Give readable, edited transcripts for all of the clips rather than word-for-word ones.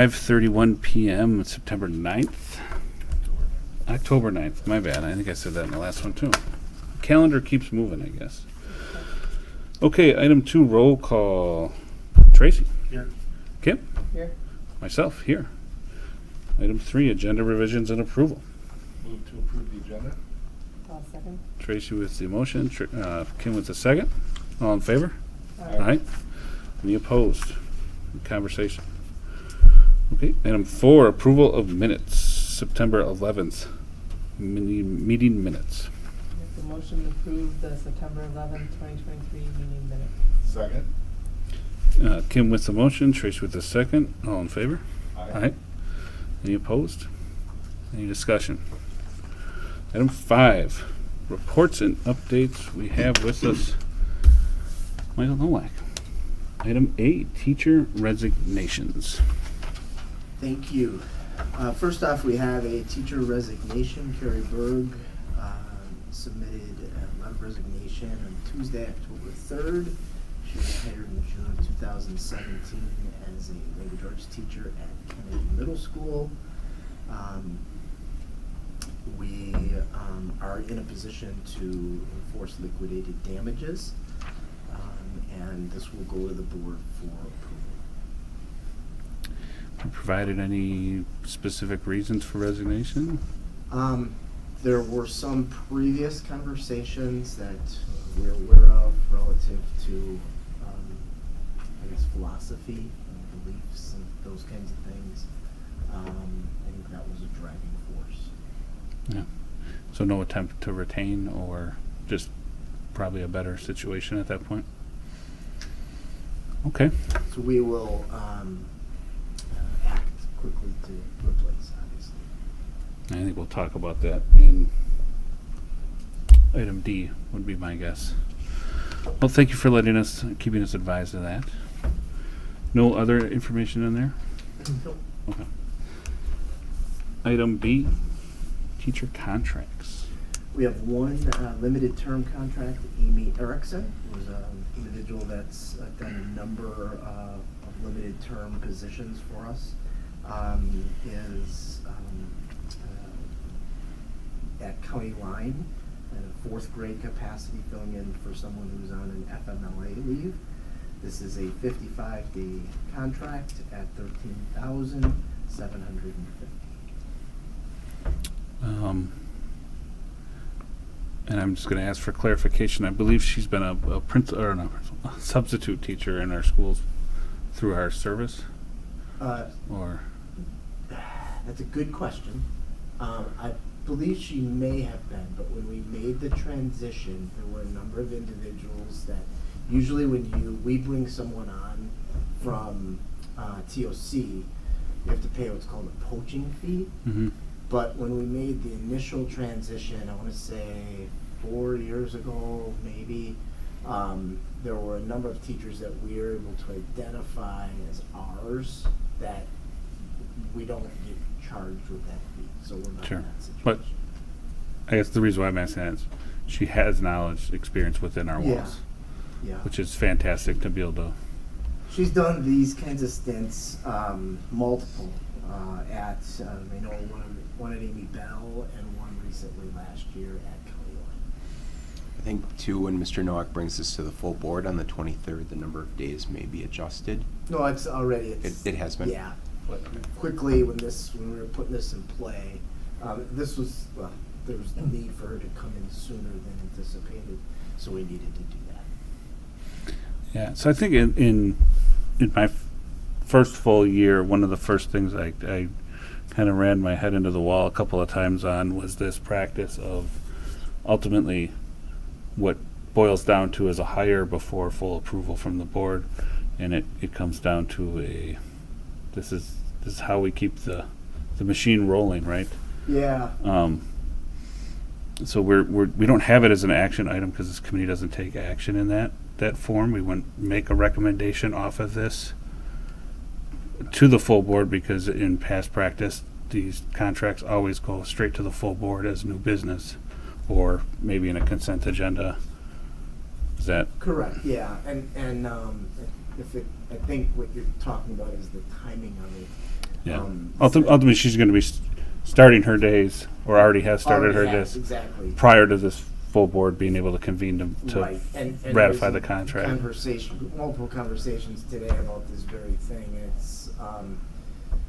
5:31 p.m. September 9th. October 9th, my bad. I think I said that in the last one too. Calendar keeps moving, I guess. Okay, item 2, roll call. Tracy? Here. Kim? Here. Myself, here. Item 3, agenda revisions and approval. Move to approve the agenda. I'll second. Tracy with the motion, Kim with the second. All in favor? Aye. Aye. Any opposed? Conversation. Okay, item 4, approval of minutes, September 11th, meeting minutes. Make the motion to approve the September 11th, 2023 meeting minutes. Second. Kim with the motion, Tracy with the second. All in favor? Aye. Any opposed? Any discussion? Item 5, reports and updates. We have with us Michael Nowak. Item 8, teacher resignations. Thank you. First off, we have a teacher resignation. Carrie Berg submitted a letter of resignation on Tuesday, October 3rd. She was hired in June of 2017 as a language arts teacher at Kennedy Middle School. We are in a position to enforce liquidated damages, and this will go to the board for approval. Provided any specific reasons for resignation? There were some previous conversations that we're aware of relative to, I guess, philosophy and beliefs and those kinds of things. I think that was a driving force. Yeah. So no attempt to retain, or just probably a better situation at that point? Okay. So we will act quickly to replace, obviously. I think we'll talk about that in item D, would be my guess. Well, thank you for letting us, keeping us advised of that. No other information in there? Okay. Item B, teacher contracts. We have one limited term contract, Amy Erickson, who's an individual that's done a number of limited term positions for us. Is at County Line in a 4th grade capacity, filling in for someone who's on an FMLA leave. This is a 55-day contract at $13,750. And I'm just going to ask for clarification. I believe she's been a substitute teacher in our schools through our service, or That's a good question. I believe she may have been, but when we made the transition, there were a number of individuals that usually when we bring someone on from TOC, you have to pay what's called a poaching fee. mm-hmm. But when we made the initial transition, I want to say 4 years ago, maybe, there were a number of teachers that we were able to identify as ours that we don't get charged with that fee, so we're not Sure. in that situation. But I guess the reason why I'm asking that is she has knowledge, experience within our walls, Yeah. which is fantastic to be able to. She's done these kinds of stints, multiple, at, I know one at Amy Bell and one recently last year at County Line. I think, too, when Mr. Nowak brings this to the full board on the 23rd, the number of days may be adjusted. No, it's already, It has been. Yeah. But quickly, when we were putting this in play, there was the need for her to come in sooner than anticipated, so we needed to do that. Yeah, so I think in my first full year, one of the first things I kind of ran my head into the wall a couple of times on was this practice of ultimately what boils down to is a hire before full approval from the board, and it comes down to this is how we keep the machine rolling, right? Yeah. So we don't have it as an action item because this committee doesn't take action in that form. We wouldn't make a recommendation off of this to the full board because in past practice, these contracts always go straight to the full board as new business, or maybe in a consent agenda. Is that Correct, yeah, and I think what you're talking about is the timing of it. Yeah. Um, Ultimately, she's going to be starting her days, or already has started her Already has, days, exactly. prior to this full board being able to convene to Right, and ratify there's the contract. multiple conversations today about this very thing.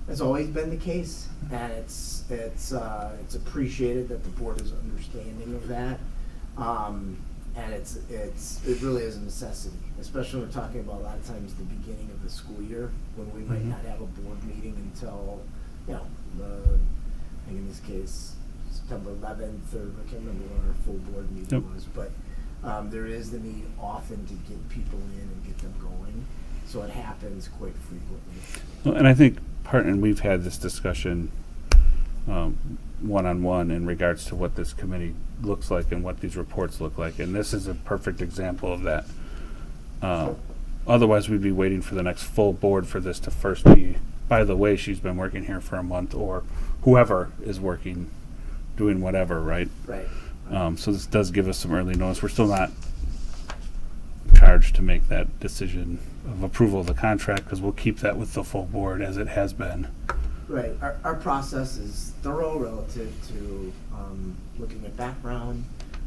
It's always been the case, and it's appreciated that the board is understanding of that. And it really is a necessity, especially when we're talking about a lot of times the beginning of the school year, when we might Mhm. not have a board meeting until, I think in this case, September 11th, or I can't remember when our full board meeting Yep. was, but there is the need often to get people in and get them going, so it happens quite frequently. Well, and I think and we've had this discussion one-on-one in regards to what this committee looks like and what these reports look like, and this is a perfect example of that. Otherwise, we'd be waiting for the next full board for this to first be, by the way, she's been working here for a month, or whoever is working, doing whatever, right? Right. So this does give us some early notice. We're still not charged to make that decision of approval of the contract, because we'll keep that with the full board as it has been. Right, our process is thorough relative to looking at background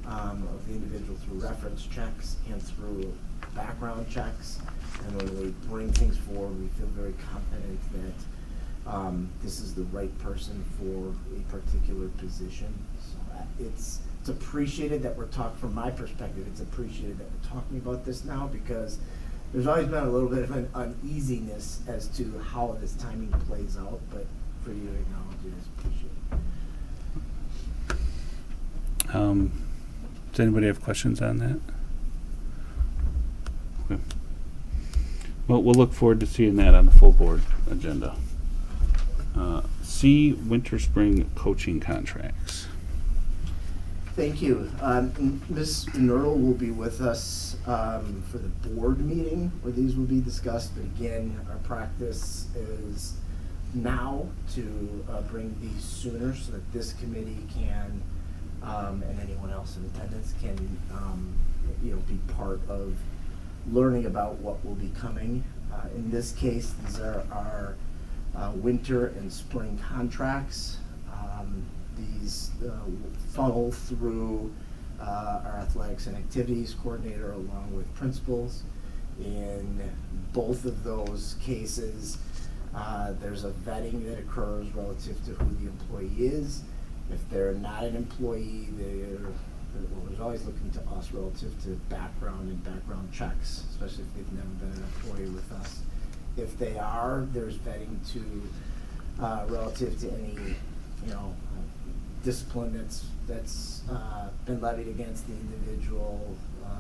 of the individual through reference checks and through background checks. And when we bring things forward, we feel very confident that this is the right person for a particular position. So it's appreciated that we're talking, from my perspective, it's appreciated that we're talking about this now, because there's always been a little bit of an uneasiness as to how this timing plays out, but for you to acknowledge it is appreciated. Does anybody have questions on that? Okay. Well, we'll look forward to seeing that on the full board agenda. C, winter, spring coaching contracts. Thank you. Ms. Nerdle will be with us for the board meeting where these will be discussed, but again, our practice is now to bring these sooner so that this committee can, and anyone else in attendance can, be part of learning about what will be coming. In this case, these are our winter and spring contracts. These funnel through our athletics and activities coordinator along with principals. In both of those cases, there's a vetting that occurs relative to who the employee is. If they're not an employee, there's always looking to us relative to background and background checks, especially if they've never been an employee with us. If they are, there's vetting to relative to any, discipline that's been levied against the individual,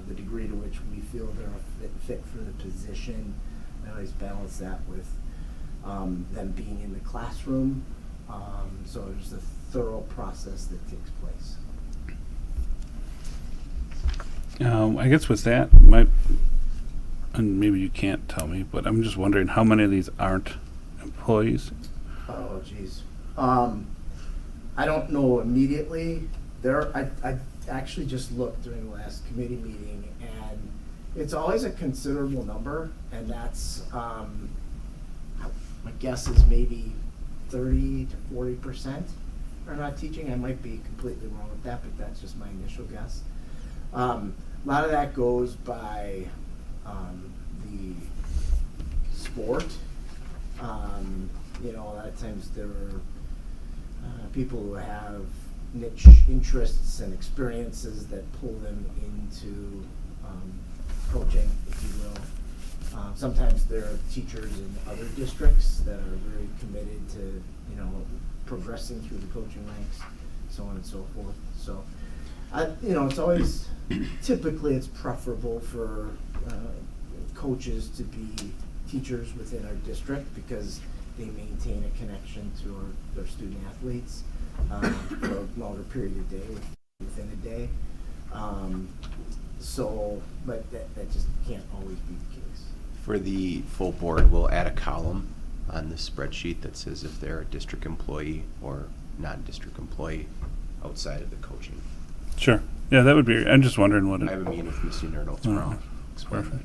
the degree to which we feel they're a fit for the position. I always balance that with them being in the classroom. So there's a thorough process that takes place. I guess with that, and maybe you can't tell me, but I'm just wondering how many of these aren't employees? Oh, geez. I don't know immediately. I actually just looked during the last committee meeting, and it's always a considerable number, and that's, my guess is maybe 30 to 40% are not teaching. I might be completely wrong with that, but that's just my initial guess. A lot of that goes by the sport. A lot of times there are people who have niche interests and experiences that pull them into coaching, if you will. Sometimes there are teachers in other districts that are very committed to, progressing through the coaching ranks, so on and so forth. So, it's always, typically it's preferable for coaches to be teachers within our district because they maintain a connection to their student athletes for a longer period of day within a day. But that just can't always be the case. For the full board, we'll add a column on the spreadsheet that says if they're a district employee or non-district employee outside of the coaching. Sure. Yeah, that would be. I'm just wondering what. I have a meeting with Mr. Nerdle tomorrow. Perfect.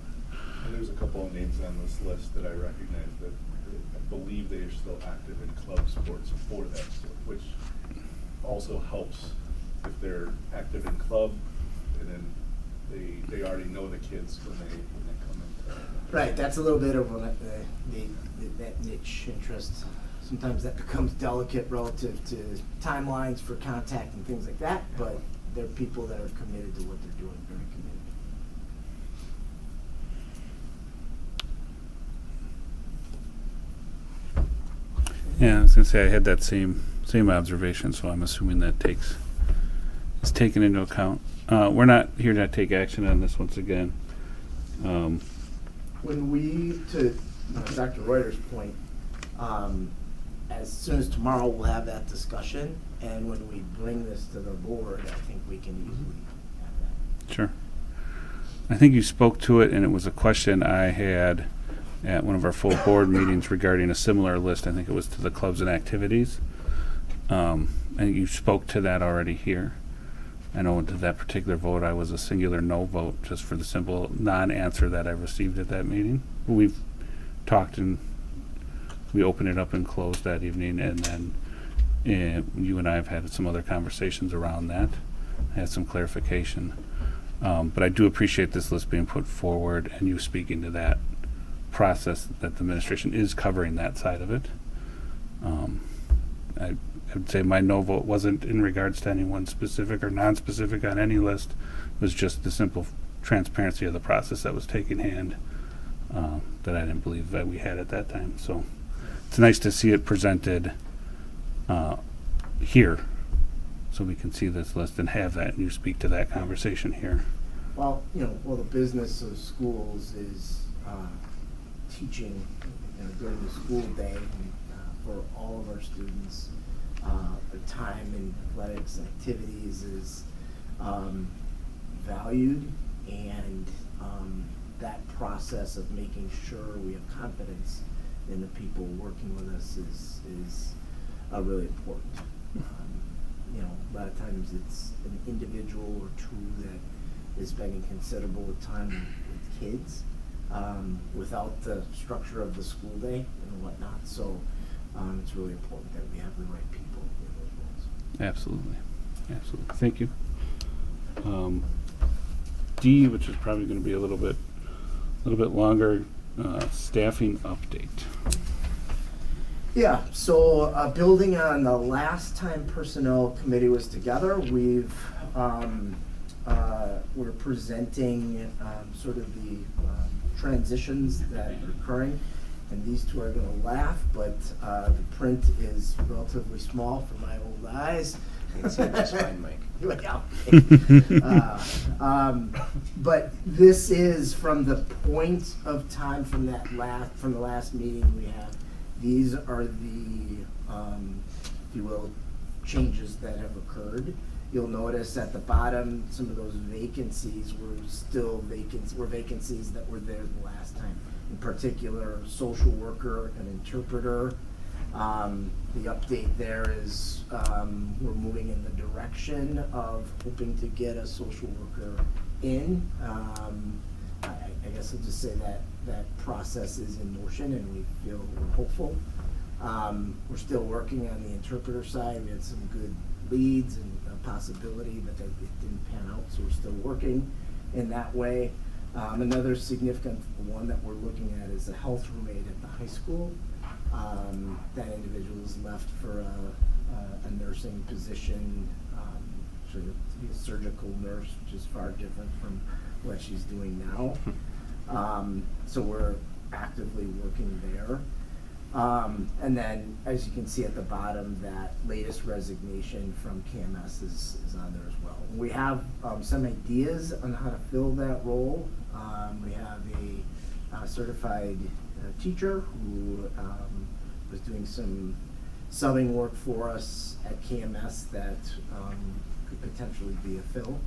And there's a couple of names on this list that I recognize that believe they are still active in club sports for that sport, which also helps if they're active in club, and then they already know the kids when they come into. Right, that's a little bit of that niche interest. Sometimes that becomes delicate relative to timelines for contact and things like that, but they're people that are committed to what they're doing, very committed. Yeah, I was gonna say I had that same observation, so I'm assuming that is taken into account. We're not here to take action on this once again. When we, to Dr. Reuter's point, as soon as tomorrow we'll have that discussion, and when we bring this to the board, I think we can easily have that. Sure. I think you spoke to it, and it was a question I had at one of our full board meetings regarding a similar list. I think it was to the clubs and activities. I think you spoke to that already here. I know to that particular vote, I was a singular no vote, just for the simple non-answer that I received at that meeting. We've talked and we opened it up and closed that evening, and then you and I have had some other conversations around that, had some clarification. But I do appreciate this list being put forward and you speaking to that process, that the administration is covering that side of it. I would say my no vote wasn't in regards to anyone specific or non-specific on any list. It was just the simple transparency of the process that was taking hand that I didn't believe that we had at that time. So it's nice to see it presented here, so we can see this list and have that, and you speak to that conversation here. Well, the business of schools is teaching during the school day for all of our students. The time in athletics and activities is valued, and that process of making sure we have confidence in the people working with us is really important. A lot of times it's an individual or two that is spending considerable time with kids without the structure of the school day and whatnot. So it's really important that we have the right people in those roles. Absolutely. Thank you. D, which is probably going to be a little bit longer, staffing update. Yeah, so building on the last time personnel committee was together, we're presenting sort of the transitions that are occurring, and these two are going to laugh, but the print is relatively small for my old eyes. You can see it just fine, Mike. But this is from the point of time from the last meeting we had. These are the, if you will, changes that have occurred. You'll notice at the bottom, some of those vacancies were vacancies that were there the last time. In particular, social worker and interpreter. The update there is we're moving in the direction of hoping to get a social worker in. I guess I'll just say that process is in motion, and we're hopeful. We're still working on the interpreter side. We had some good leads and a possibility, but it didn't pan out, so we're still working in that way. Another significant one that we're looking at is a health roommate at the high school. That individual is left for a nursing position, sort of to be a surgical nurse, which is far different from what she's doing now. So we're actively working there. And then, as you can see at the bottom, that latest resignation from KMS is on there as well. We have some ideas on how to fill that role. We have a certified teacher who was doing some subbing work for us at KMS that could potentially be a fill.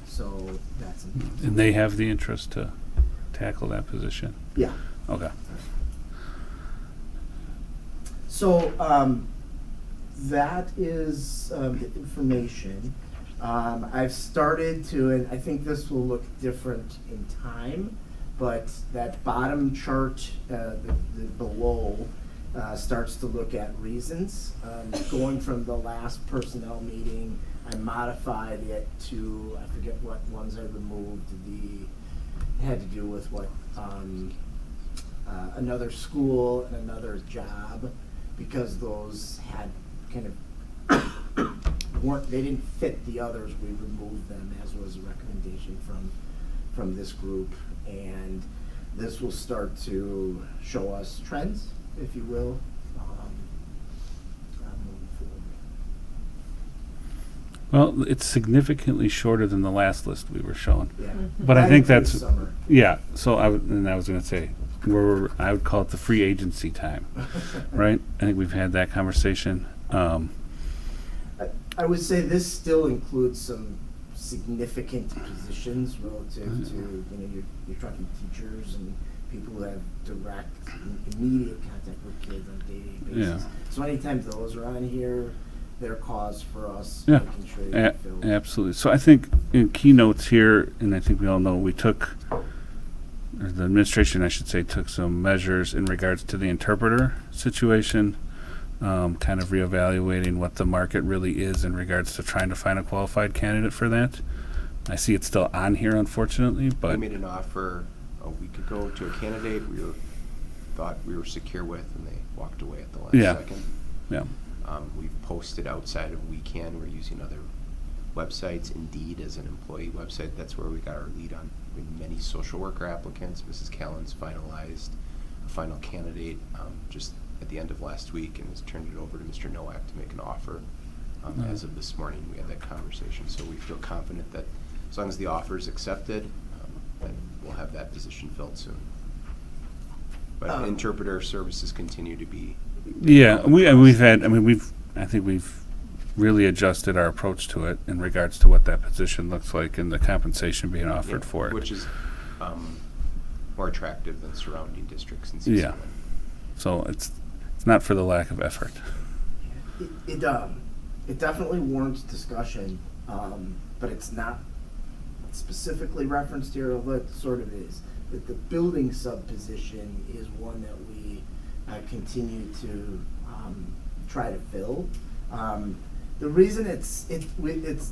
So that's important. And they have the interest to tackle that position? Yeah. Okay. So that is the information. I've started to, and I think this will look different in time, but that bottom chart below starts to look at reasons. Going from the last personnel meeting, I modified it to, I forget what ones I removed, it had to do with what, another school and another job, because those had kind of they didn't fit the others. We removed them, as was a recommendation from this group, and this will start to show us trends, if you will, moving forward. Well, it's significantly shorter than the last list we were showing. Yeah. But I think include that's, summer. yeah, so I was gonna say, I would call it the free agency time, right? I think we've had that conversation. I would say this still includes some significant positions relative to, you're talking teachers and people who have direct, immediate contact with kids on a day-to-day basis. Yeah. So anytime those are on here, they're cause for us Yeah, making sure they get filled. absolutely. So I think in keynotes here, and I think we all know, we took, or the administration, I should say, took some measures in regards to the interpreter situation, kind of reevaluating what the market really is in regards to trying to find a qualified candidate for that. I see it's still on here, unfortunately, We but made an offer a week ago to a candidate thought we were secure with, and they walked away at the last Yeah. second. yeah, We've posted outside of WeCan. We're using other websites. Indeed, as an employee website, that's where we got our lead on many social worker applicants. Mrs. Callen's finalized a final candidate just at the end of last week and has turned it over to Mr. Nowak to make an offer. As of this morning, we had that conversation. So we feel confident that as long as the offer is accepted, then we'll have that position filled soon. But interpreter services continue to be. yeah. I think we've really adjusted our approach to it in regards to what that position looks like and the compensation being offered Yeah, for it. which is more attractive than surrounding districts in Yeah. CC1. So it's not for the lack of effort. It definitely warrants discussion, but it's not specifically referenced here, although it sort of is. That the building sub position is one that we continue to try to fill. The reason it's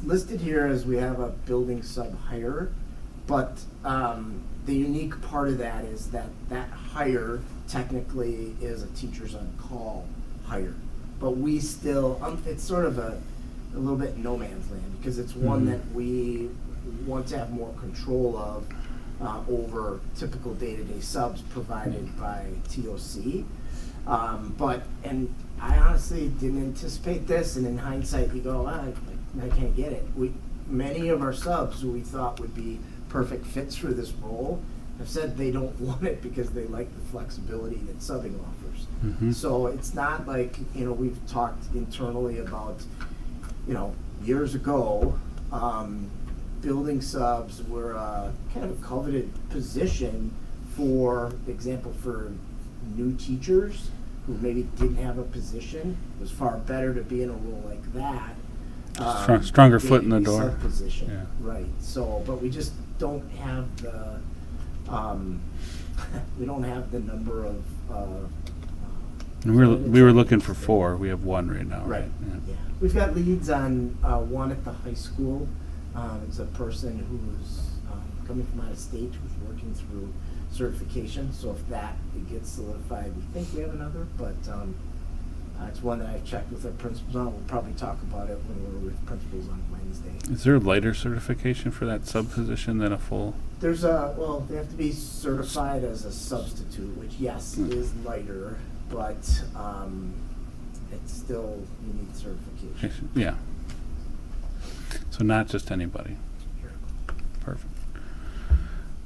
listed here as we have a building sub hire, but the unique part of that is that hire technically is a teachers on call hire. But we still, it's sort of a little bit no man's land, because it's one Mhm. that we want to have more control of over typical day-to-day subs provided by TOC. And I honestly didn't anticipate this, and in hindsight, you go, I can't get it. Many of our subs who we thought would be perfect fits for this role have said they don't want it because they like the flexibility that subbing offers. Mhm. So it's not like, we've talked internally about, years ago, building subs were kind of a coveted position for example, for new teachers who maybe didn't have a position. It was far better to be in a role like that. Stronger foot in the than a door. sub position, Yeah. right? So, but we just don't have the we don't have the number of. And we were looking for 4. We have 1 right now, right? Yeah. We've got leads on one at the high school. It's a person who's coming from out of state who's working through certification. So if that gets solidified, we think we have another. But it's one that I've checked with our principals on. We'll probably talk about it when we're with principals on Wednesday. Is there a lighter certification for that sub position than a full? There's they have to be certified as a substitute, which yes, is lighter, but it's still, you need certification. Yeah. So not just anybody. Perfect.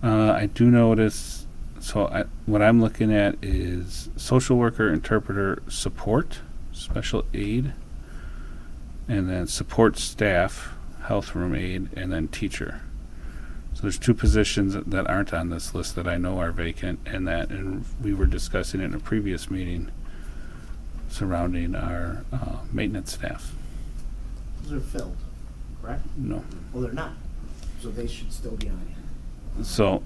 I do notice, what I'm looking at is social worker, interpreter, support, special aid, and then support staff, health room aide, and then teacher. So there's 2 positions that aren't on this list that I know are vacant, and we were discussing it in a previous meeting surrounding our maintenance staff. Those are filled, correct? No. Well, they're not, so they should still be on it. So,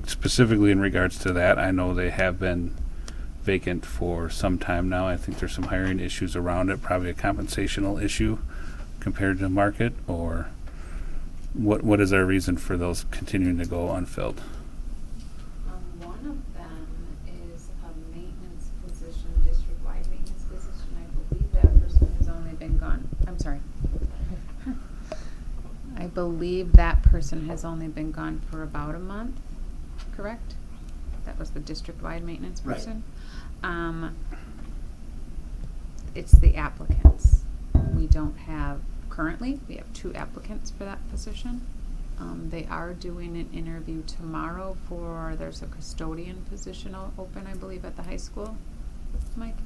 specifically in regards to that, I know they have been vacant for some time now. I think there's some hiring issues around it, probably a compensational issue compared to market, or what is our reason for those continuing to go unfilled? One of them is a maintenance position, district-wide maintenance position. I believe that person has only been gone, I'm sorry. I believe that person has only been gone for about a month, correct? That was the district-wide maintenance Right. person. It's the applicants. We don't have, currently, we have 2 applicants for that position. They are doing an interview tomorrow for, there's a custodian position open, I believe, at the high school. Mike?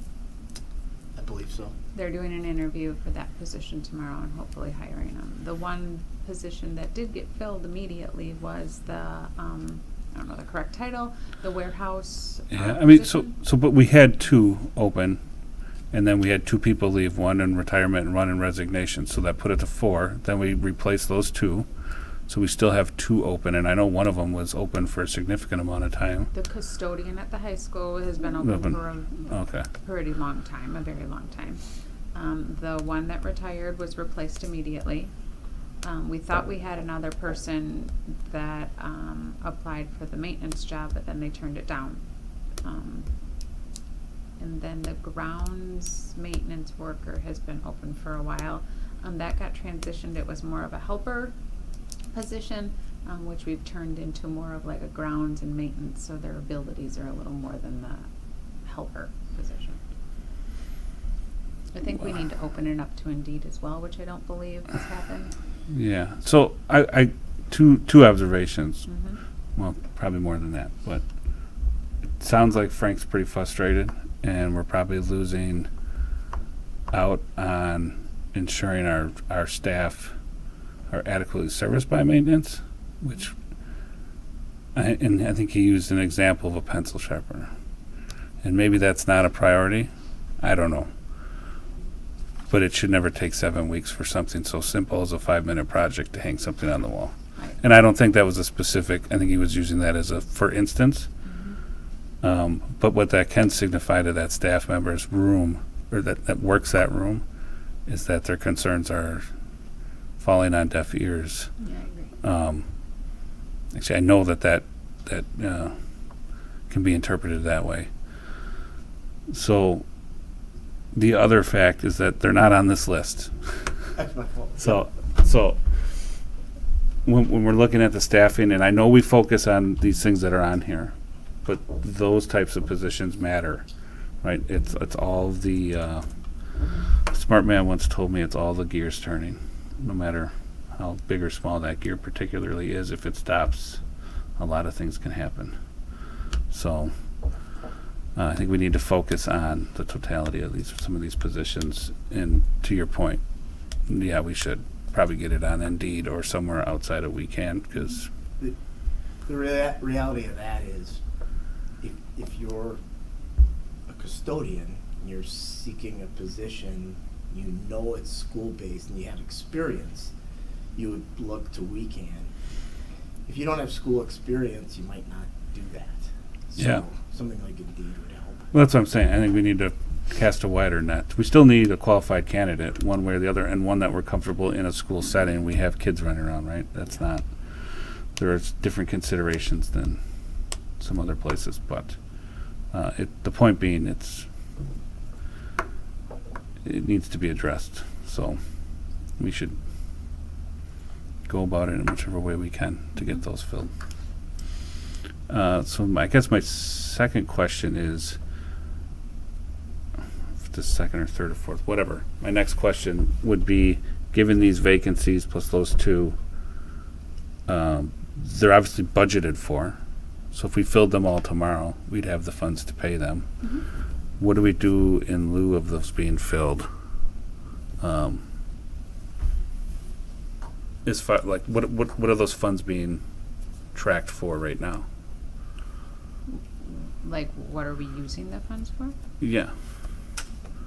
I believe so. They're doing an interview for that position tomorrow and hopefully hiring them. The one position that did get filled immediately was the, I don't know the correct title, the warehouse. Yeah, I mean, position. but we had 2 open, and then we had 2 people leave, one in retirement and one in resignation, so that put it to 4. Then we replaced those 2, so we still have 2 open, and I know one of them was open for a significant amount of time. The custodian at the high school has been open for a Okay. pretty long time, a very long time. The one that retired was replaced immediately. We thought we had another person that applied for the maintenance job, but then they turned it down. And then the grounds maintenance worker has been open for a while. That got transitioned. It was more of a helper position, which we've turned into more of like a grounds and maintenance, so their abilities are a little more than the helper position. I think we need to open it up to Indeed as well, which I don't believe has happened. Yeah, so I two observations. Mhm. Well, probably more than that, but it sounds like Frank's pretty frustrated, and we're probably losing out on ensuring our staff are adequately serviced by maintenance, which I think he used an example of a pencil sharpener, and maybe that's not a priority. I don't know. But it should never take 7 weeks for something so simple as a 5-minute project to hang something on the wall. Right. And I don't think that was a specific, I think he was using that as a for instance. Mhm. But what that can signify to that staff member's room, or that works that room, is that their concerns are falling on deaf ears. Yeah, I agree. Actually, I know that can be interpreted that way. So the other fact is that they're not on this list. That's my fault. So when we're looking at the staffing, and I know we focus on these things that are on here, but those types of positions matter, right? It's all the smart man once told me it's all the gears turning, no matter how big or small that gear particularly is. If it stops, a lot of things can happen. So I think we need to focus on the totality of some of these positions. And to your point, yeah, we should probably get it on Indeed or somewhere outside of WeCan, because The reality of that is, if you're a custodian and you're seeking a position, you know it's school-based and you have experience, you would look to WeCan. If you don't have school experience, you might not do that. So Yeah. something like Indeed would help. well, that's what I'm saying. I think we need to cast a wider net. We still need a qualified candidate, one way or the other, and one that we're comfortable in a school setting. We have kids running around, right? That's not, there's different considerations than some other places, but the point being, it needs to be addressed. So we should go about it in whichever way we can to get those filled. So I guess my second question is, the second or third or fourth, whatever. My next question would be, given these vacancies plus those 2, they're obviously budgeted for. So if we filled them all tomorrow, we'd have the funds to pay them. Mhm. What do we do in lieu of those being filled? As far like what are those funds being tracked for right now? Like, what are we using the funds for? Yeah.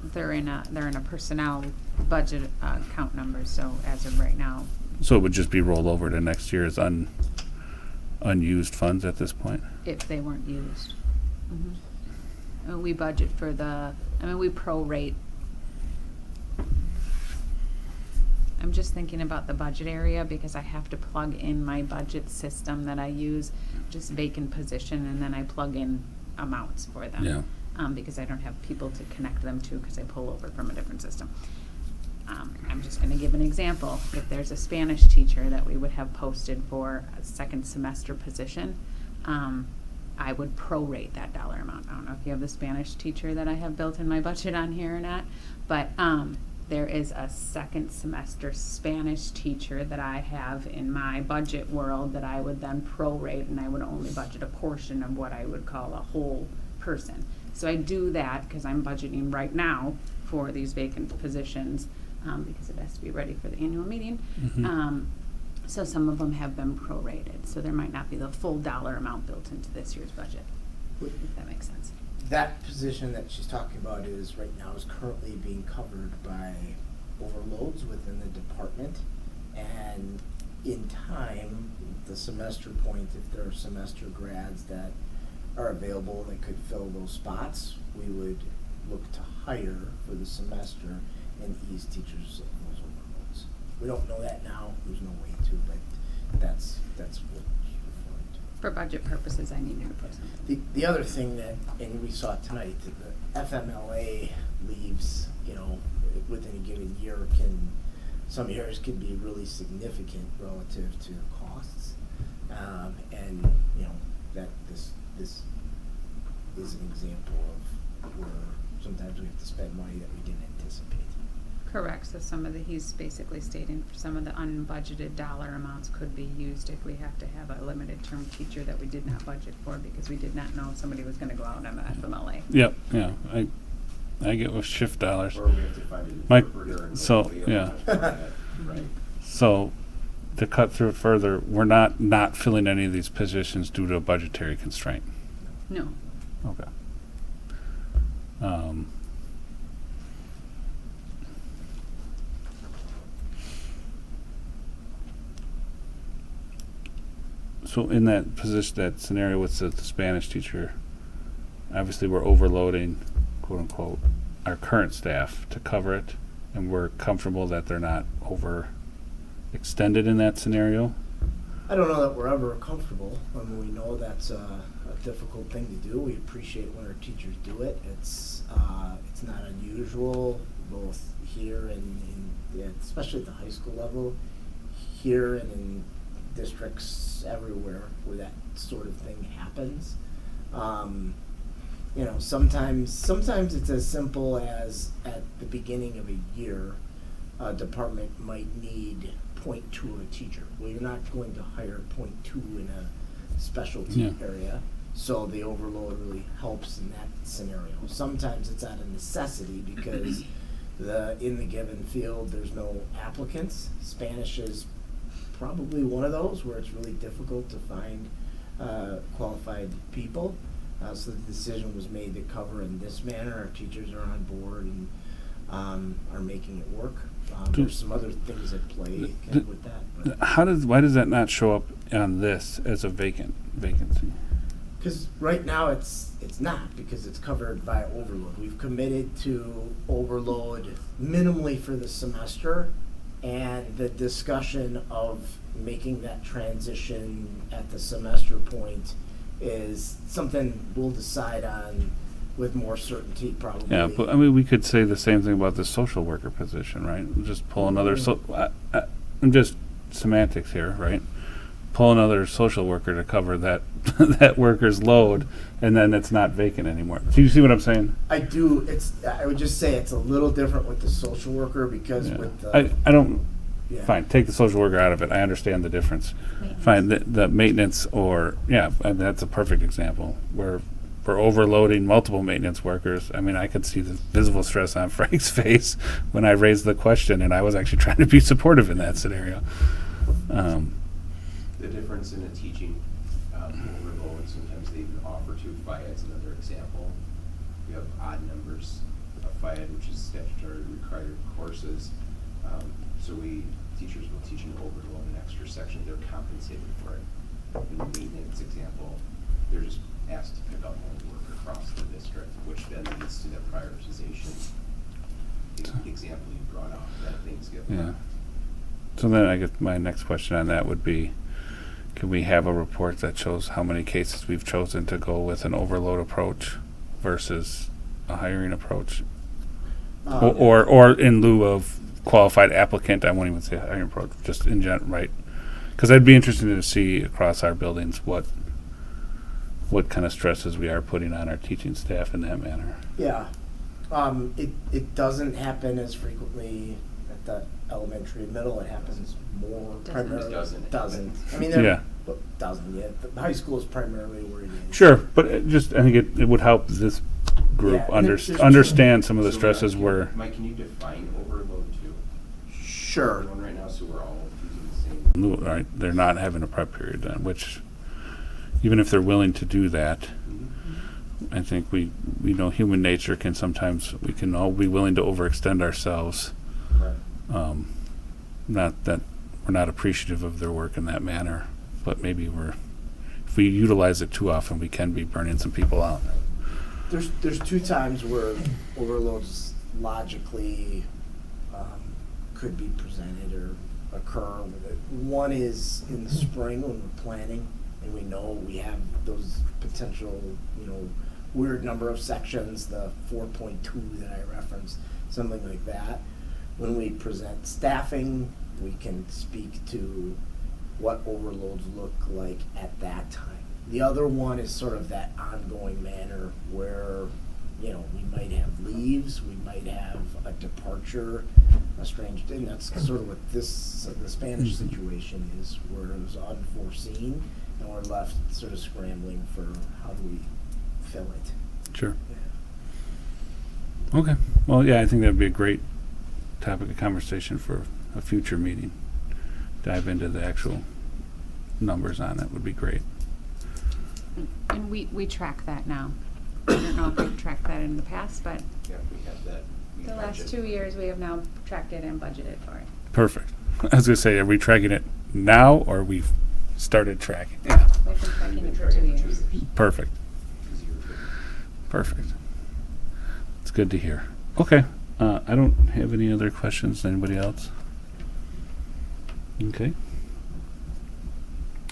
They're in a personnel budget account number, so as of right now, So it would just be rolled over to next year's unused funds at this point? if they weren't used. Mhm. We budget for we prorate. I'm just thinking about the budget area because I have to plug in my budget system that I use, just vacant position, and then I plug in amounts for them. Yeah. Because I don't have people to connect them to because I pull over from a different system. I'm just gonna give an example. If there's a Spanish teacher that we would have posted for a second semester position, I would prorate that dollar amount. I don't know if you have the Spanish teacher that I have built in my budget on here or not, but there is a second semester Spanish teacher that I have in my budget world that I would then prorate, and I would only budget a portion of what I would call a whole person. So I do that because I'm budgeting right now for these vacant positions, because it has to be ready for the annual meeting. Mhm. So some of them have been prorated, so there might not be the full dollar amount built into this year's budget, if that makes sense. That position that she's talking about is right now is currently being covered by overloads within the department. And in time, the semester point, if there are semester grads that are available that could fill those spots, we would look to hire for the semester and ease teachers of those overloads. We don't know that now, there's no way to, but that's what it's referring to. For budget purposes, I needed to put something. The other thing that, and we saw it tonight, the FMLA leaves, within a given year some years can be really significant relative to costs. And, that this is an example of where sometimes we have to spend money that we didn't anticipate. Correct, so he's basically stating some of the unbudgeted dollar amounts could be used if we have to have a limited term teacher that we did not budget for because we did not know somebody was gonna go out on a FMLA. Yep, yeah, I get with shift dollars. Or we have to find an Mike, interpreter and so, hopefully yeah. Right. So, to cut through it further, we're not filling any of these positions due to a budgetary constraint. No, Okay. So in that position, that scenario with the Spanish teacher, obviously we're overloading, quote unquote, our current staff to cover it, and we're comfortable that they're not overextended in that scenario. I don't know that we're ever comfortable. We know that's a difficult thing to do. We appreciate when our teachers do it. It's not unusual, both here and especially at the high school level, here and in districts everywhere where that sort of thing happens. Sometimes it's as simple as at the beginning of a year, a department might need 0.2 of a teacher. Well, you're not going to hire 0.2 in a specialty Yeah. area, so the overload really helps in that scenario. Sometimes it's out of necessity because in the given field there's no applicants. Spanish is probably one of those where it's really difficult to find qualified people. So the decision was made to cover in this manner. Our teachers are on board and are making it work. There's some other things at play with that. Why does that not show up on this as a vacancy? Because right now it's not, because it's covered by overload. We've committed to overload minimally for the semester, and the discussion of making that transition at the semester point is something we'll decide on with more certainty probably. Yeah, but I mean, we could say the same thing about the social worker position, right? Just pull another, I'm just semantics here, right? Pull another social worker to cover that, that worker's load, and then it's not vacant anymore. Do you see what I'm saying? I do. I would just say it's a little different with the social worker because Yeah. with the I don't, yeah. fine, take the social worker out of it, I understand the difference. Fine, the maintenance that's a perfect example, where we're overloading multiple maintenance workers. I mean, I could see the visible stress on Frank's face when I raised the question, and I was actually trying to be supportive in that scenario. The difference in a teaching overload, sometimes they even offer to FIAD's another example. You have odd numbers of FIAD, which is statutory required courses. So teachers will teach an overload, an extra section, they're compensated for it. In the maintenance example, they're just asked to pick up more work across the district, which then leads to that prioritization example you brought up, that things get. Yeah. So then I guess my next question on that would be, can we have a report that shows how many cases we've chosen to go with an overload approach versus a hiring approach? Or in lieu of qualified applicant, I won't even say hiring approach, just in general, right? Because I'd be interested to see across our buildings what kind of stresses we are putting on our teaching staff in that manner. Yeah. It doesn't happen as frequently at the elementary and middle. It happens more Doesn't. primarily. Doesn't. Doesn't. I mean, Yeah. Doesn't yet. The high school is primarily where it is. Sure, but I think it would help this group Yeah, and there's two- understand some of the So, stresses Mike, we're. Mike, can you define overload too? Sure. Everyone right now, so we're all using the same. Right, they're not having a prep period then, which, even if they're willing to do that, I think we know human nature can sometimes, we can all be willing to overextend ourselves. Right. Not that we're not appreciative of their work in that manner, but maybe if we utilize it too often, we can be burning some people out. There's two times where overloads logically could be presented or occur. One is in the spring when we're planning and we know we have those potential, weird number of sections, the 4.2 that I referenced, something like that. When we present staffing, we can speak to what overloads look like at that time. The other one is sort of that ongoing manner where, we might have leaves, we might have a departure, a strange thing. That's sort of what the Spanish situation is, where it was unforeseen and we're left sort of scrambling for how do we fill it. Sure. Okay. Well, yeah, I think that'd be a great topic of conversation for a future meeting. Dive into the actual numbers on it would be great. And we track that now. I don't know if we've tracked that in the past, but Yeah, we have that. we the last budget. 2 years, we have now tracked it and budgeted for it. Perfect. I was going to say, are we tracking it now or we've started tracking? Yeah. We've been tracking We've it been for 2 tracking years. Perfect. 'Cause you're- Perfect. It's good to hear. Okay. I don't have any other questions. Anybody else? Okay.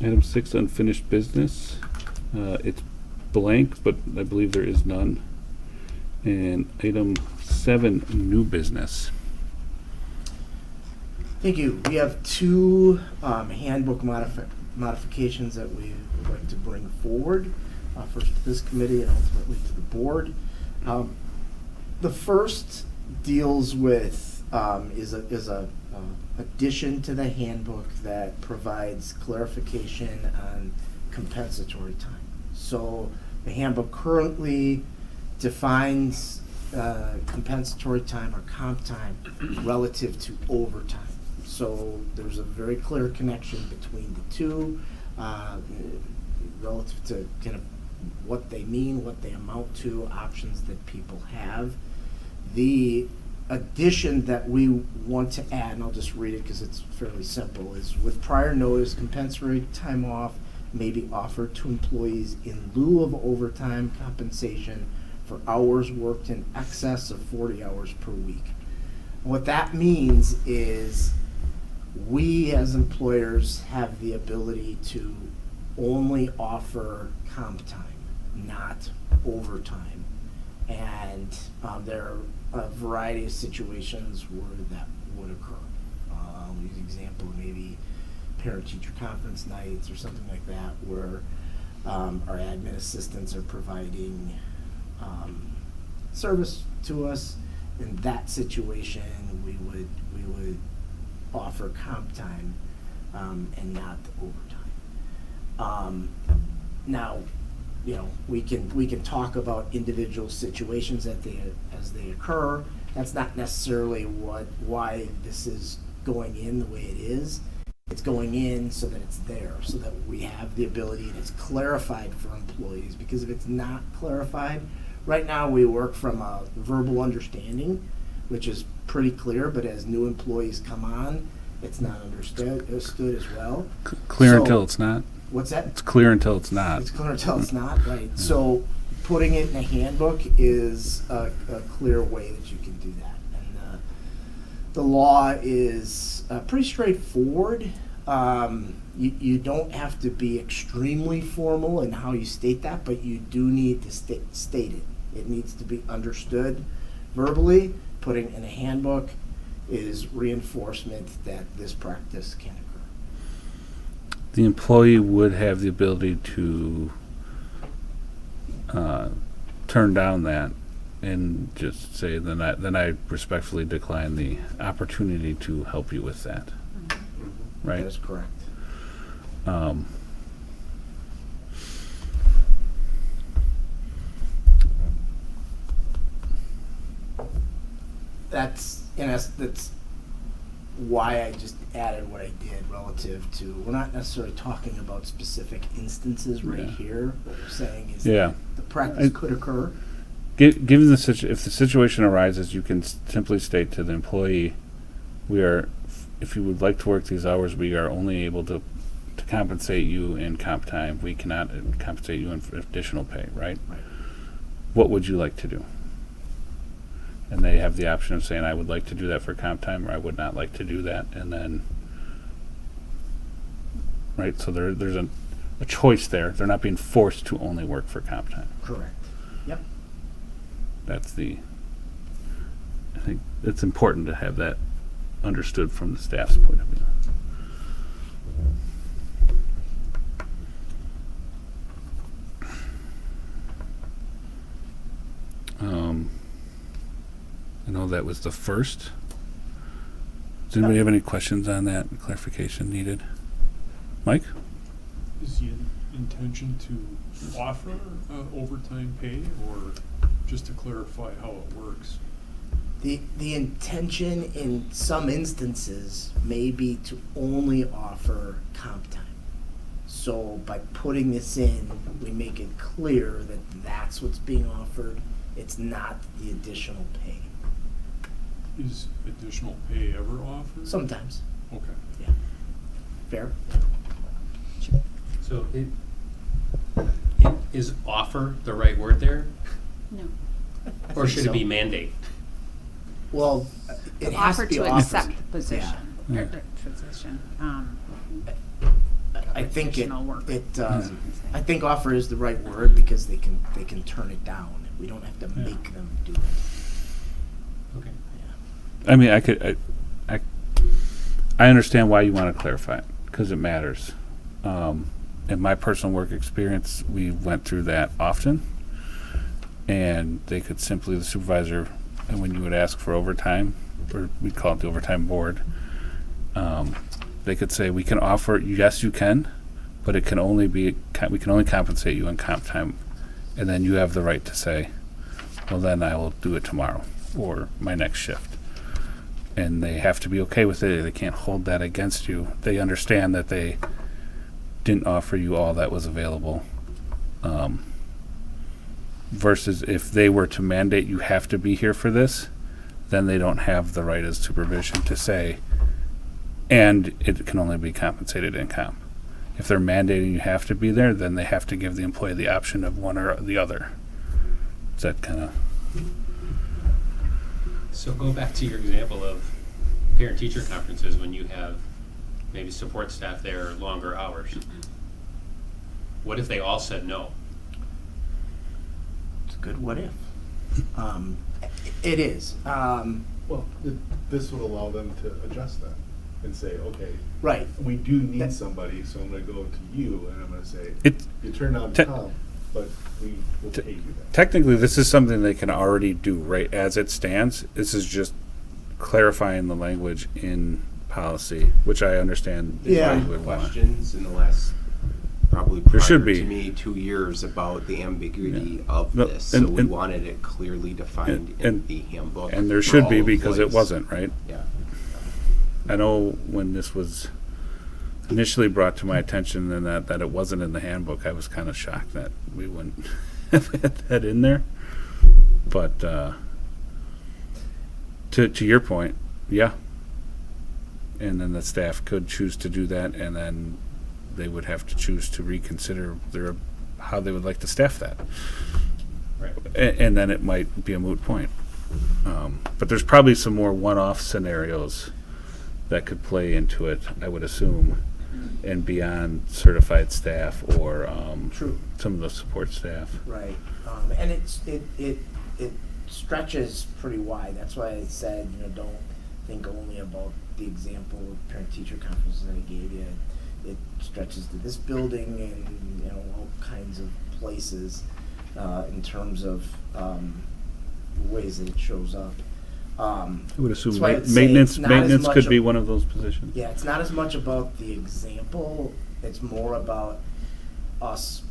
Item 6, unfinished business. It's blank, but I believe there is none. And item 7, new business. Thank you. We have two handbook modifications that we would like to bring forward, first to this committee and ultimately to the board. The first deals with is a addition to the handbook that provides clarification on compensatory time. So the handbook currently defines compensatory time or comp time relative to overtime. So there's a very clear connection between the two relative to kind of what they mean, what they amount to, options that people have. The addition that we want to add, and I'll just read it because it's fairly simple, is with prior notice, compensatory time off may be offered to employees in lieu of overtime compensation for hours worked in excess of 40 hours per week. What that means is we as employers have the ability to only offer comp time, not overtime. And there are a variety of situations where that would occur. I'll use an example of maybe parent-teacher conference nights or something like that, where our admin assistants are providing service to us. In that situation, we would offer comp time and not overtime. Now, we can talk about individual situations as they occur. That's not necessarily why this is going in the way it is. It's going in so that it's there, so that we have the ability and it's clarified for employees. Because if it's not clarified, right now we work from a verbal understanding, which is pretty clear, but as new employees come on, it's not understood as well. Clear So- until it's not. What's that? It's clear until it's not. It's clear until it's not, right? So putting it in a handbook is a clear way that you can do that. And the law is pretty straightforward. You don't have to be extremely formal in how you state that, but you do need to state it. It needs to be understood verbally. Putting it in a handbook is reinforcement that this practice can occur. The employee would have the ability to turn down that and just say, then I respectfully decline the opportunity to help you with that. Right? That is correct. That's why I just added what I did relative to, we're not necessarily talking about specific instances right Yeah. here. What we're saying is Yeah. that the practice could occur. Given the if the situation arises, you can simply state to the employee, if you would like to work these hours, we are only able to compensate you in comp time. We cannot compensate you in additional pay, right? Right. What would you like to do? And they have the option of saying, I would like to do that for comp time, or I would not like to do that. And then, right, so there's a choice there. They're not being forced to only work for comp time. Correct. Yep. I think it's important to have that understood from the staff's point of view. I know that was the first. Does anybody have any questions on that? Clarification needed? Mike? Is the intention to offer overtime pay, or just to clarify how it works? The intention in some instances may be to only offer comp time. So by putting this in, we make it clear that that's what's being offered. It's not the additional pay. Is additional pay ever offered? Sometimes. Okay. Yeah. Fair? So is offer the right word there? No. Or should it be So. mandate? Well, it has Offer to be to offered. accept the position. Yeah. Or position. I think Additional work. I think offer is the right word because they can turn it down. We don't have to Yeah. make them do it. Okay. I mean, I understand why you want to clarify it, because it matters. In my personal work experience, we went through that often, and they could simply, the supervisor, and when you would ask for overtime, or we'd call it the overtime board, they could say, we can offer, yes, you can, but it can only be, we can only compensate you in comp time. And then you have the right to say, well, then I will do it tomorrow or my next shift. And they have to be okay with it. They can't hold that against you. They understand that they didn't offer you all that was available. Versus if they were to mandate you have to be here for this, then they don't have the right as supervision to say, and it can only be compensated in comp. If they're mandating you have to be there, then they have to give the employee the option of one or the other. Is that kind of... So go back to your example of parent-teacher conferences when you have maybe support staff there longer hours. What if they all said no? It's a good what if. It is. Well, this would allow them to adjust that and say, okay, Right. we do That- need somebody, so I'm gonna go to you and I'm gonna say, It, you turn down Te- comp, but we will Te- pay you that. technically, this is something they can already do right as it stands. This is just clarifying the language in policy, which I understand Yeah. you would want. Questions in the last, probably There should prior be. to me, 2 years about the ambiguity of No, this. So and- we and- wanted it clearly defined in and- the handbook. And there for should all be, because it employees. wasn't, right? Yeah. I know when this was initially brought to my attention and that it wasn't in the handbook, I was kind of shocked that we wouldn't have had that in there. But to your point, yeah. And then the staff could choose to do that, and then they would have to choose to reconsider how they would like to staff that. Right. And then it might be a moot point. But there's probably some more one-off scenarios that could play into it, I would assume, and beyond certified staff or True. some of the support staff. Right, and it stretches pretty wide. That's why I said, don't think only about the example of parent-teacher conferences that I gave you. It stretches to this building and all kinds of places in terms of ways that it shows up. I would assume That's why I'd say maintenance it's not as much could be of- one of those positions. Yeah, it's not as much about the example. It's more about us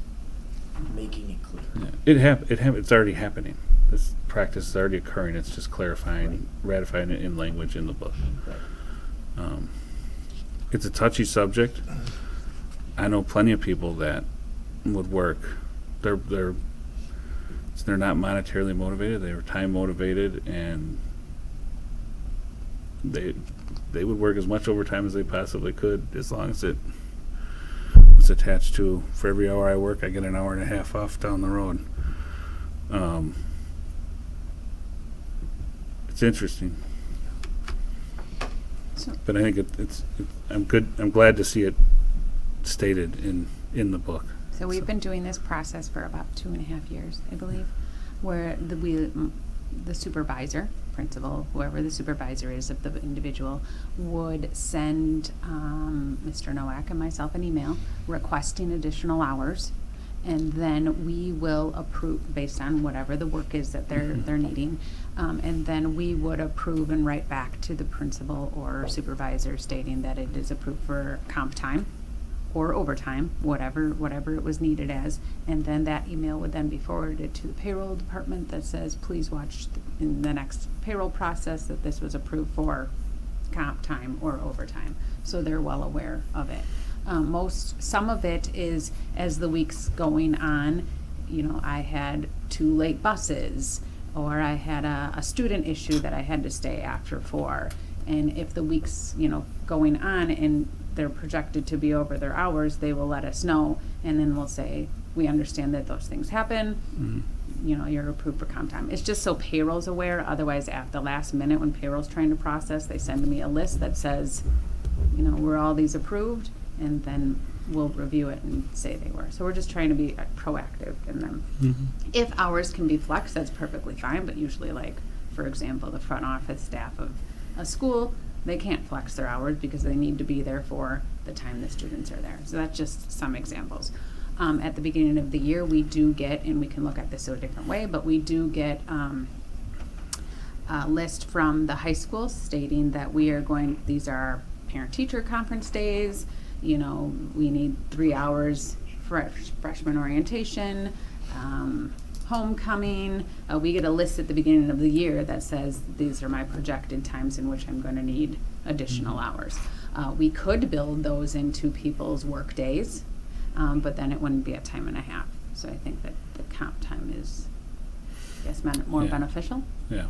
making it clear. Yeah. It's already happening. This practice is already occurring. It's just clarifying, ratifying it in language in the book. Right. It's a touchy subject. I know plenty of people that would work. They're not monetarily motivated. They're time motivated, and they would work as much overtime as they possibly could, as long as it was attached to, for every hour I work, I get an hour and a half off down the road. It's interesting, So, but I think I'm glad to see it stated in the book. so we've been doing this process for about 2.5 years, I believe, where the supervisor, principal, whoever the supervisor is of the individual, would send Mr. Nowak and myself an email requesting additional hours, and then we will approve based on whatever the work is that they're needing, and then we would approve and write back to the principal or supervisor stating that it is approved for comp time or overtime, whatever it was needed as, and then that email would then be forwarded to the payroll department that says, please watch in the next payroll process that this was approved for comp time or overtime, so they're well aware of it. Some of it is, as the week's going on, I had 2 late buses, or I had a student issue that I had to stay after for, and if the week's, going on and they're projected to be over their hours, they will let us know, and then we'll say, we understand that those things happen, you're approved for comp time. It's just so payroll's aware, otherwise at the last minute when payroll's trying to process, they send me a list that says, were all these approved, and then we'll review it and say they were. So we're just trying to be proactive in them. If hours can be flexed, that's perfectly fine, but usually, like, for example, the front office staff of a school, they can't flex their hours because they need to be there for the time the students are there. So that's just some examples. At the beginning of the year, we do get, and we can look at this a different way, but we do get a list from the high school stating that these are our parent-teacher conference days, we need 3 hours for freshman orientation, homecoming. We get a list at the beginning of the year that says these are my projected times in which I'm going to need additional hours. We could build those into people's work days, but then it wouldn't be a time and a half. So I think that the comp time is, I guess, more Yeah. beneficial. Yeah.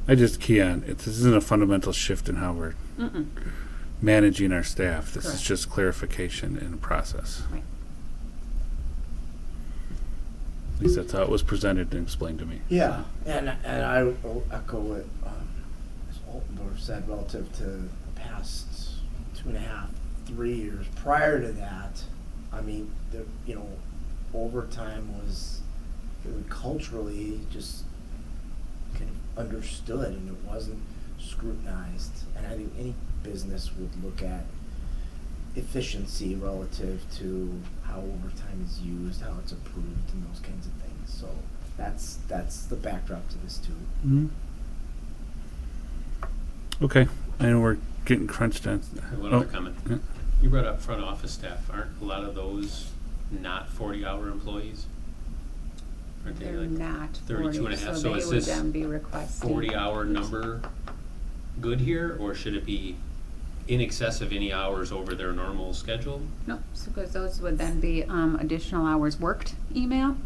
I just key on it. This isn't a fundamental shift in how we're Mm-mm. managing our staff. This is Correct. just clarification in a process. Right. At least that's how it was presented and explained to me. Yeah, and I will echo what Ms. Altendorf said relative to the past 2.5, 3 years. Prior to that, I mean, overtime was really culturally just kind of understood, and it wasn't scrutinized. And I think any business would look at efficiency relative to how overtime is used, how it's approved, and those kinds of things. So that's the backdrop to this too. Mm-hmm. Okay, I know we're getting crunched on. One other comment. Yeah. You brought up front office staff. Aren't a lot of those not 40-hour employees? Aren't they They're like not 32 and a 40, half? so So they is would this then be requesting 40-hour number good here, or should it be in excess of any hours over their normal schedule? No, because those would then be additional hours worked email,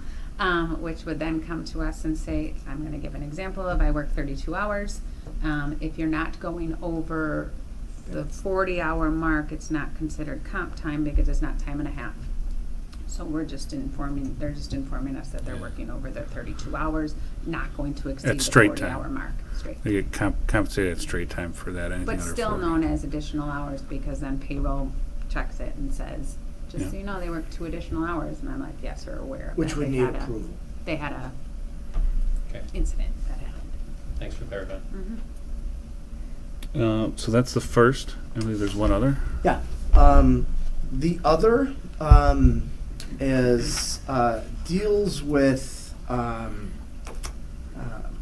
which would then come to us and say, I'm going to give an example of I work 32 hours. If you're not going over the 40-hour mark, it's not considered comp time because it's not time and a half. So they're just informing us that they're working over their 32 hours, not going to exceed At the straight 40-hour time. mark. Straight. They get compensated at straight time for that, anything But under still 40. known as additional hours because then payroll checks it and says, just so Yeah. you know, they worked 2 additional hours. And I'm like, yes, we're aware of Which that. would They need had a- approval. They had a Okay, incident that happened. thanks for clarifying. So that's the first. I believe there's one other. Yeah. The other is deals with accrual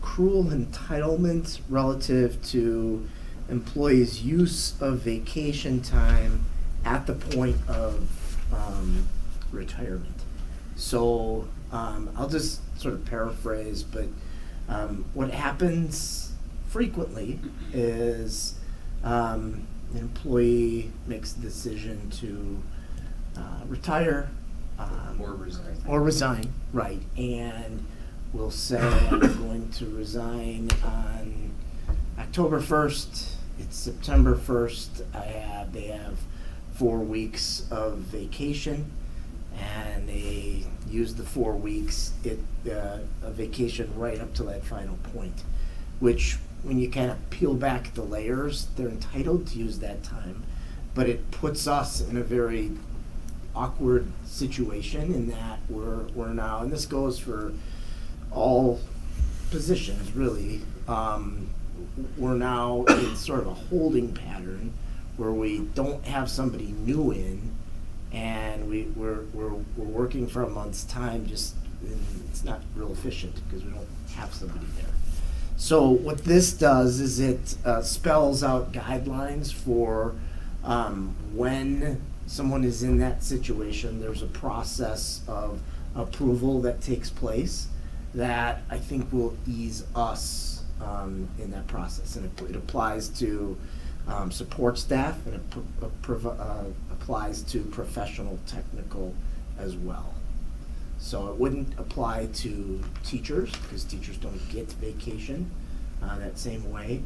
entitlement relative to employees' use of vacation time at the point of retirement. So I'll just sort of paraphrase, but what happens frequently is an employee makes the decision to retire or resign, right? And will say, I'm going to resign on October 1st. It's September 1st. They have 4 weeks of vacation, and they use the 4 weeks of vacation right up to that final point, which when you kind of peel back the layers, they're entitled to use that time, but it puts us in a very awkward situation in that we're now, and this goes for all positions really, we're now in sort of a holding pattern where we don't have somebody new in, and we're working for a month's time, just, and it's not real efficient because we don't have somebody there. So what this does is it spells out guidelines for when someone is in that situation. There's a process of approval that takes place that I think will ease us in that process. And it applies to support staff, and it applies to professional technical as well. So it wouldn't apply to teachers, because teachers don't get vacation that same way.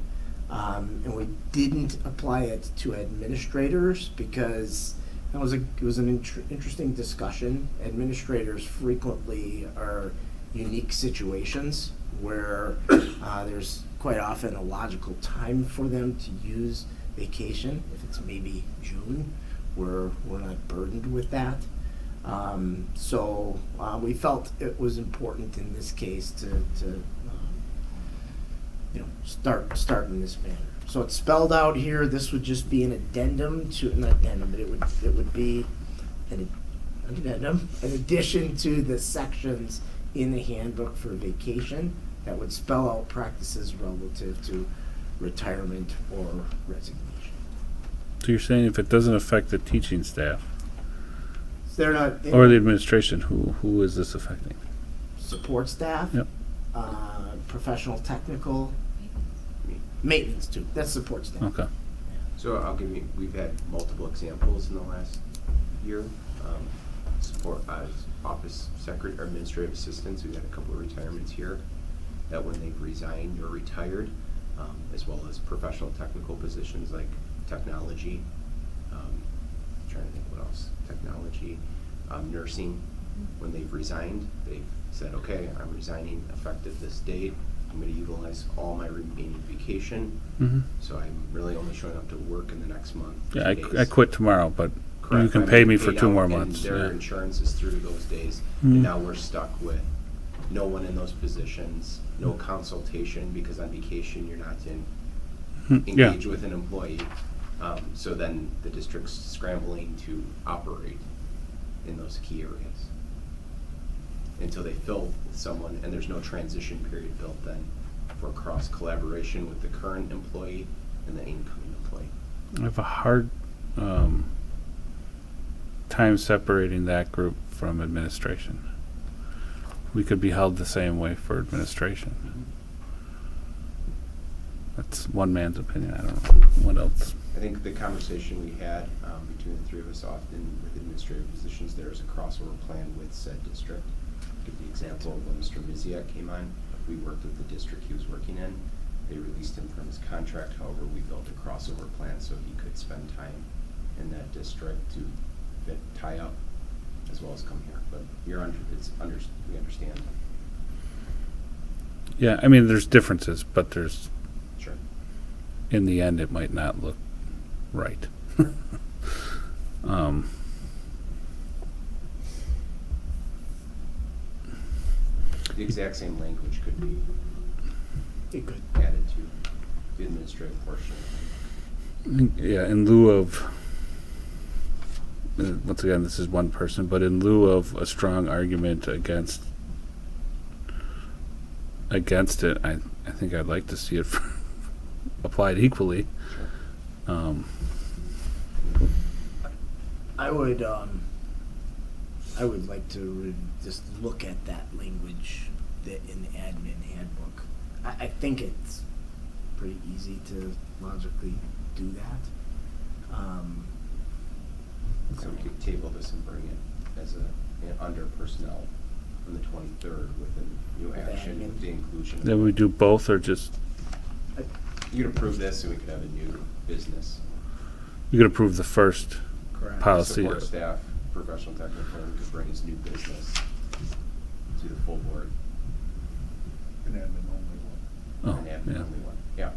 And we didn't apply it to administrators because it was an interesting discussion. Administrators frequently are unique situations where there's quite often a logical time for them to use vacation. If it's maybe June, we're not burdened with that. So we felt it was important in this case to start in this manner. So it's spelled out here. This would just be an addendum to, not addendum, but it would be an addendum in addition to the sections in the handbook for vacation that would spell out practices relative to retirement or resignation. So you're saying if it doesn't affect the teaching staff So they're not or the administration, who is this affecting? support staff, Yep. professional technical, maintenance too. That's support staff. Okay. So we've had multiple examples in the last year. Support office secretary or administrative assistants. We've had a couple of retirements here that when they've resigned or retired, as well as professional technical positions like technology, trying to think what else, technology, nursing, when they've resigned, they've said, okay, I'm resigning effective this date. I'm going to utilize all my remaining vacation, Mm-hmm. so I'm really only showing up to work in the next month. Yeah, 2 I days. quit tomorrow, but Correct. you can I'm pay getting me for paid 2 out, more and months. their Yeah. insurance is through those days, Mhm. and now we're stuck with no one in those positions, no consultation, because on vacation you're not Yeah. engage with an employee. So then the district's scrambling to operate in those key areas until they fill someone, and there's no transition period built then for cross collaboration with the current employee and the incoming employee. I have a hard time separating that group from administration. We could be held the same way for administration. That's one man's opinion. I don't know what else. I think the conversation we had between the three of us often with administrative positions, there is a crossover plan with said district. Give the example of when Mr. Miziak came on, we worked with the district he was working in, They released him from his contract, however, we built a crossover plan so he could spend time in that district to tie up as well as come here. But we understand. Yeah, I mean, there's differences, but there's, Sure. in the end, it might not look right. The exact same language could be It could. added to the administrative portion. Yeah, in lieu of, once again, this is one person, but in lieu of a strong argument against it, I think I'd like to see it applied equally. I would like to just look at that language in the admin handbook. I think it's pretty easy to logically do that. So we could table this and bring it as under personnel on the 23rd with a new With action admin. with the inclusion. Then we do both, or just, You could approve this and we could have a new business. you could approve the first Correct. policy. Support staff, professional technical, and could bring his new business to the full board. An admin only one. Oh, An admin yeah. only one. Yeah,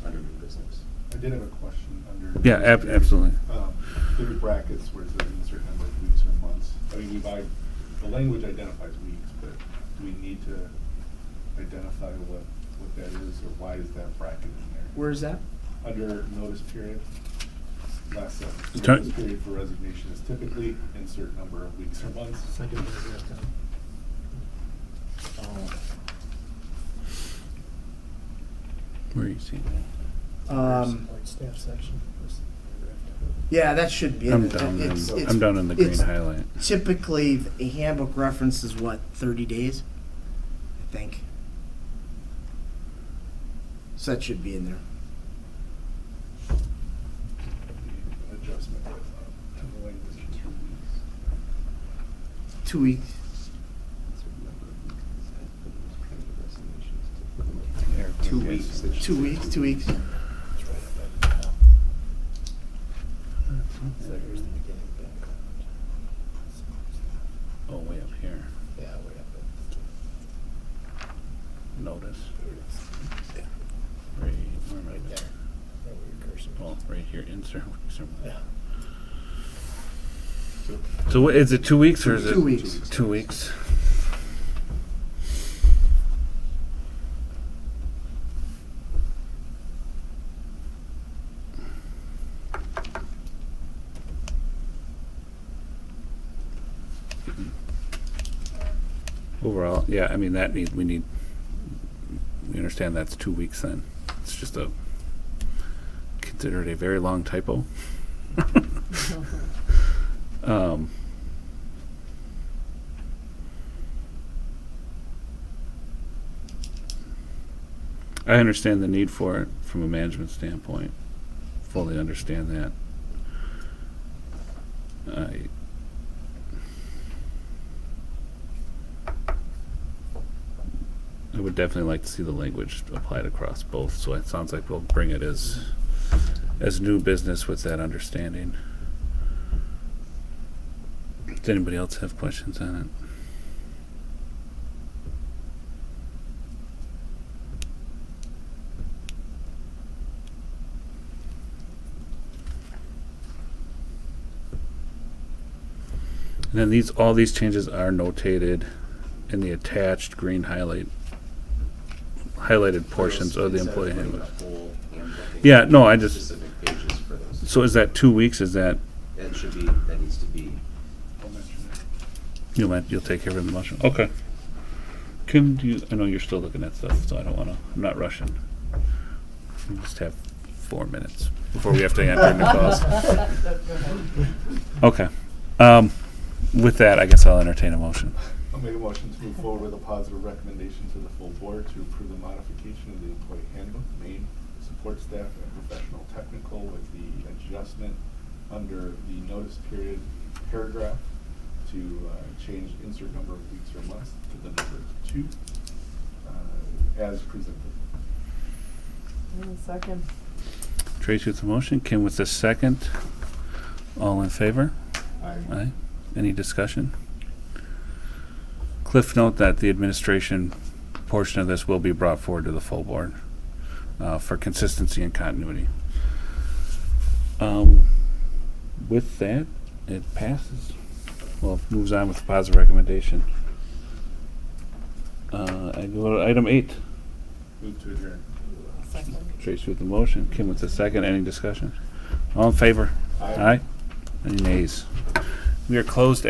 under new business. I did have a question under. Yeah, absolutely. There's brackets where it says insert number of weeks or months. I mean, the language identifies weeks, but do we need to identify what that is, or why is that bracket in there? Where is that? Under notice period, last sentence, Turn- notice period for resignation is typically insert number of weeks or months. Second paragraph down. Where are you seeing that? Support staff section. First paragraph down. Yeah, that should be. I'm down in the green it's highlight. Typically, a handbook reference is what, 30 days? I think. So that should be in there. An adjustment to the language in 2 weeks. 2 weeks. Two weeks. 2 weeks, 2 weeks. It's right up at the top. So here's the beginning background. Oh, way up here. Yeah, way up at. Notice. There it is. Yeah, Right, where am I? right there. Right where your cursor is. Oh, right here, insert. Yeah. So is it 2 weeks or is it? 2 weeks. 2 weeks. Overall, yeah, I mean, we understand that's 2 weeks then. It's just considered a very long typo. I understand the need for it from a management standpoint. Fully understand that. I would definitely like to see the language applied across both, so it sounds like we'll bring it as new business with that understanding. Does anybody else have questions on it? And then all these changes are notated in the attached green highlighted portions of the employee handbook. Yeah, no, I just- Specific pages for those. So is that 2 weeks? Is that, That needs to be. I'll mention it. you'll take care of it in the motion? Okay. I know you're still looking at stuff, so I'm not rushing. We just have 4 minutes before we have to enter into calls. Okay. With that, I guess I'll entertain a motion. I'll make a motion to move forward with a positive recommendation to the full board to approve the modification of the employee handbook, main, support staff, and professional technical with the adjustment under the notice period paragraph to change insert number of weeks or months to the number 2 as presented. Second. Tracy with the motion, Kim with the second. All in favor? Aye. Any discussion? Cliff note that the administration portion of this will be brought forward to the full board for consistency and continuity. With that, it passes. Well, moves on with a positive recommendation. I go to item 8. Move to adjourn. Second. Tracy with the motion, Kim with the second. Any discussion? All in favor? Aye. Any nays? We are closed